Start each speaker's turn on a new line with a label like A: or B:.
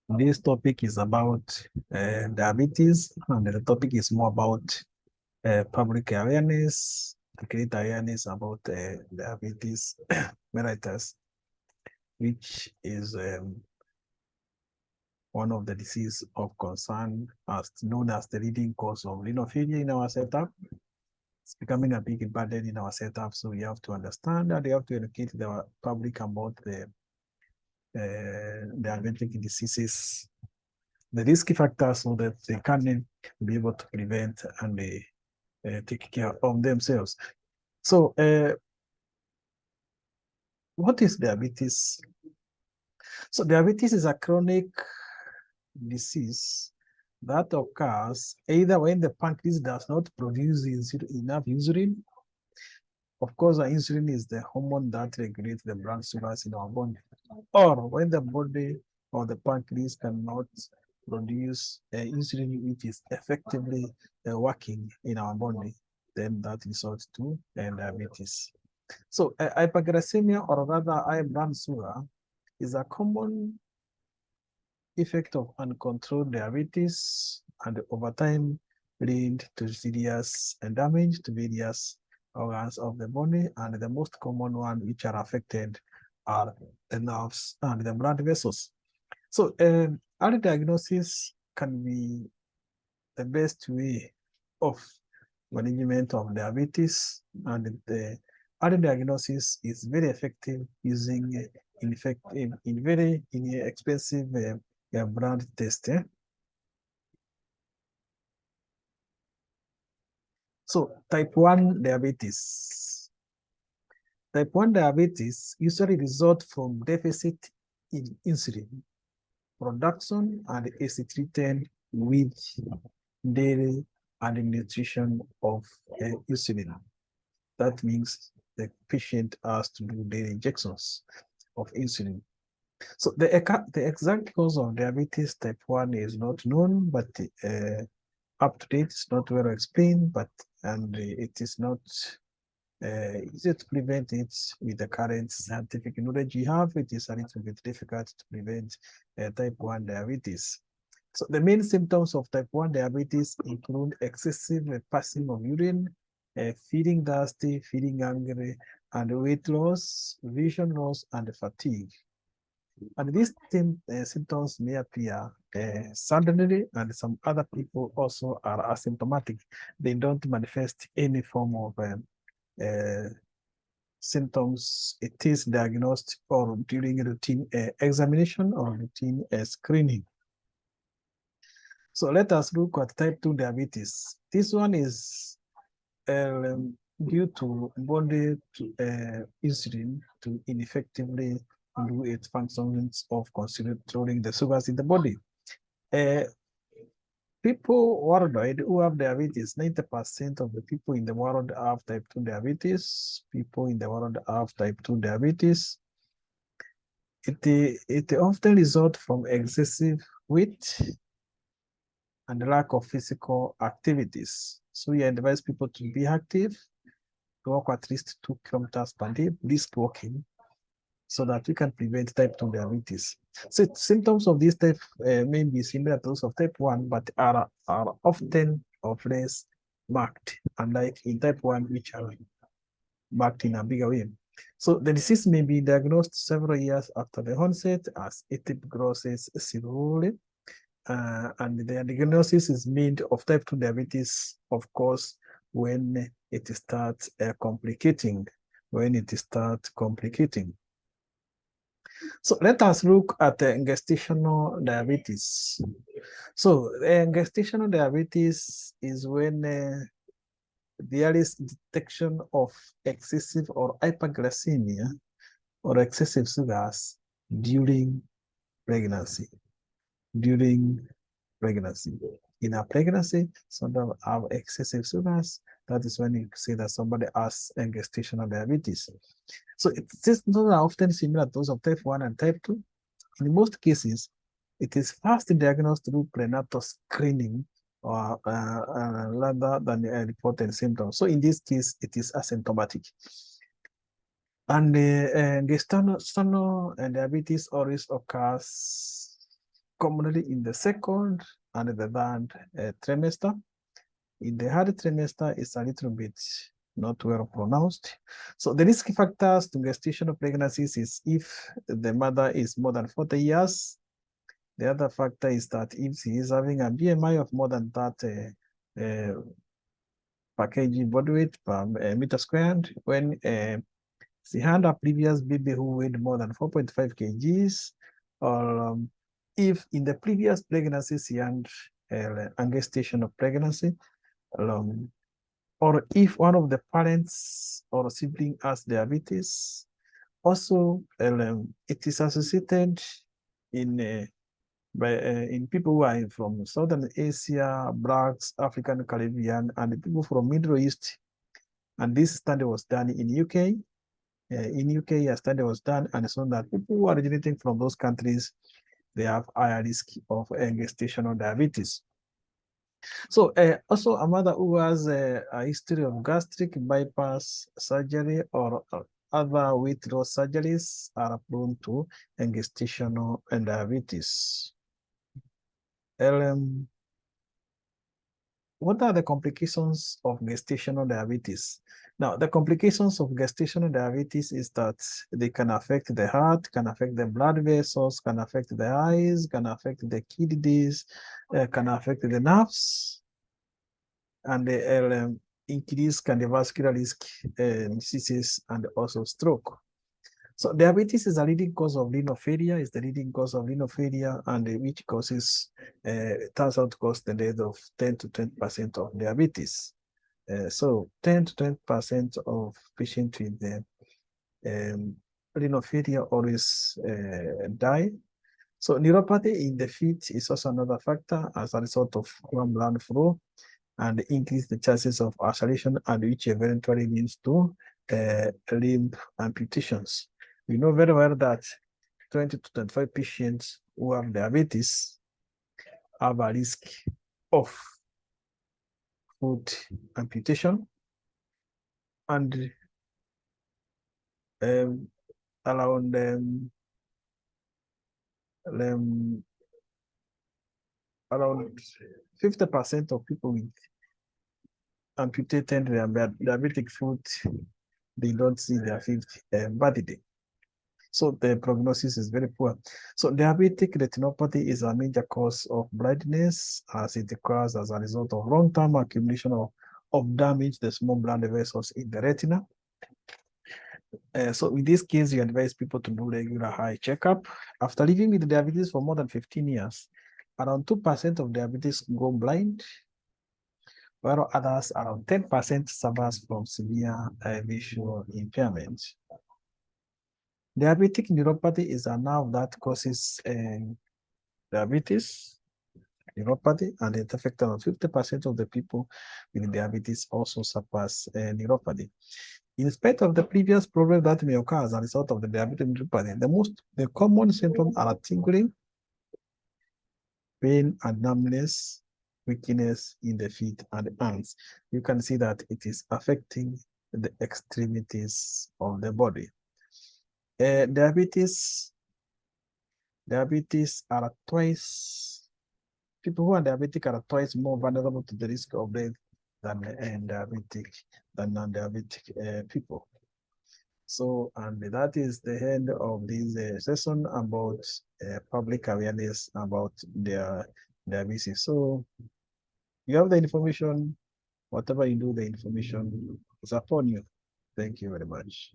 A: This topic is about diabetes, and the topic is more about public awareness, create awareness about diabetes mellitus, which is one of the diseases of concern, as known as the leading cause of renal failure in our setup. It's becoming a big burden in our setup, so we have to understand that we have to educate the public about the diabetic diseases, the risk factors, so that they can be able to prevent and take care of themselves. So, what is diabetes? So, diabetes is a chronic disease that occurs either when the pancreas does not produce enough insulin. Of course, insulin is the hormone that regulates the blood sugars in our body, or when the body or the pancreas cannot produce insulin which is effectively working in our body, then that results to diabetes. So hyperglycemia, or rather high blood sugar, is a common effect of uncontrolled diabetes, and over time lead to serious damage to various organs of the body, and the most common one which are affected are the nerves and the blood vessels. So early diagnosis can be the best way of management of diabetes, and the early diagnosis is very effective using very inexpensive blood test. So type 1 diabetes. Type 1 diabetes usually results from deficit in insulin production and is treated with daily administration of insulin. That means the patient has to do daily injections of insulin. So the exact cause of diabetes type 1 is not known, but up to date, it's not well explained, and it is not easy to prevent it with the current scientific knowledge you have. It is a little bit difficult to prevent type 1 diabetes. So the main symptoms of type 1 diabetes include excessive passing of urine, feeling thirsty, feeling angry, and weight loss, vision loss, and fatigue. And these symptoms may appear suddenly, and some other people also are asymptomatic. They don't manifest any form of symptoms. It is diagnosed or during routine examination or routine screening. So let us look at type 2 diabetes. This one is due to body insulin to ineffectively do its functions of controlling the sugars in the body. People worldwide who have diabetes, 90% of the people in the world have type 2 diabetes. People in the world have type 2 diabetes. It often results from excessive weight and lack of physical activities. So we advise people to be active, to walk at least 2 kilometers per day, brisk walking, so that we can prevent type 2 diabetes. So symptoms of this type may be similar to those of type 1, but are often of less marked, unlike in type 1, which are marked in a bigger way. So the disease may be diagnosed several years after the onset as it progresses slowly. And the diagnosis is made of type 2 diabetes, of course, when it starts complicating. So let us look at the gestational diabetes. So gestational diabetes is when there is detection of excessive or hyperglycemia or excessive sugars during pregnancy. In a pregnancy, sometimes have excessive sugars. That is when you say that somebody has gestational diabetes. So it's not often similar to those of type 1 and type 2. In most cases, it is first diagnosed through prenatal screening or rather than reported symptoms. So in this case, it is asymptomatic. And gestational diabetes always occurs commonly in the second and the third trimester. In the third trimester, it's a little bit not well pronounced. So the risk factors to gestational pregnancies is if the mother is more than 40 years. The other factor is that if she is having a BMI of more than 30 per kg body weight per meter squared, when she had a previous baby who weighed more than 4.5 kgs, or if in the previous pregnancy she had a gestational pregnancy, or if one of the parents or sibling has diabetes. Also, it is associated in people who are from Southern Asia, Blacks, African, Caribbean, and people from Middle East. And this study was done in UK. In UK, a study was done and shown that people who are originating from those countries, they have higher risk of gestational diabetes. So also a mother who has a history of gastric bypass surgery or other weight loss surgeries are prone to gestational diabetes. What are the complications of gestational diabetes? Now, the complications of gestational diabetes is that they can affect the heart, can affect the blood vessels, can affect the eyes, can affect the kidneys, can affect the nerves, and increase cardiovascular risk, diseases, and also stroke. So diabetes is a leading cause of renal failure, is the leading cause of renal failure, and which causes, turns out to cause the death of 10 to 20% of diabetes. So 10 to 20% of patients with renal failure always die. So neuropathy in the feet is also another factor as a result of warm blood flow and increase the chances of ulceration, and which eventually leads to limb amputations. We know very well that 20 to 25 patients who have diabetes have a risk of foot amputation, and around 50% of people with amputated diabetic foot, they don't see their fifth birthday. So the prognosis is very poor. So diabetic retinopathy is a major cause of blindness, as it occurs as a result of long-term accumulation of damage the small blood vessels in the retina. So in this case, you advise people to do regular eye checkup. After living with diabetes for more than 15 years, around 2% of diabetes go blind, while others, around 10%, suffers from severe visual impairment. Diabetic neuropathy is a nerve that causes diabetes, neuropathy, and it affects around 50% of the people with diabetes also suffers neuropathy. In spite of the previous problem that may occur as a result of the diabetic neuropathy, the common symptoms are tingling, pain and numbness, weakness in the feet and hands. You can see that it is affecting the extremities of the body. Diabetes are twice, people who are diabetic are twice more vulnerable to the risk of death than non-diabetic people. So, and that is the end of this session about public awareness about their diabetes. So you have the information, whatever you do, the information is upon you. Thank you very much.